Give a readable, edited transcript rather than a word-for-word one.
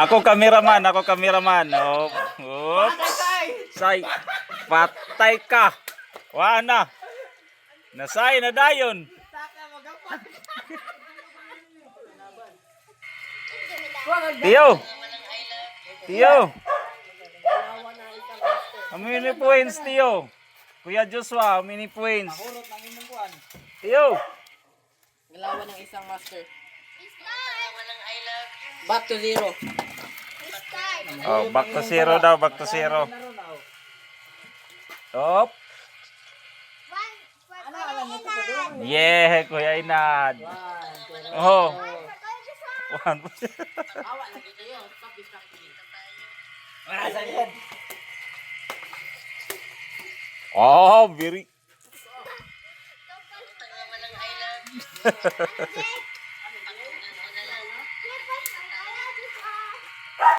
Ako kameraman. Oh. Oops. Say, patay ka. Wa na. Nasay na dayon. Tiyo. Mini points, Tiyo. Kuya Joshua, mini points. Tiyo. Galawan ng isang master. Back to zero. Oh, back to zero daw, back to zero. Top. Yeah, Kuya Inad. Oh. One. Awa lagi kayo. Stop distracting. Oh, very.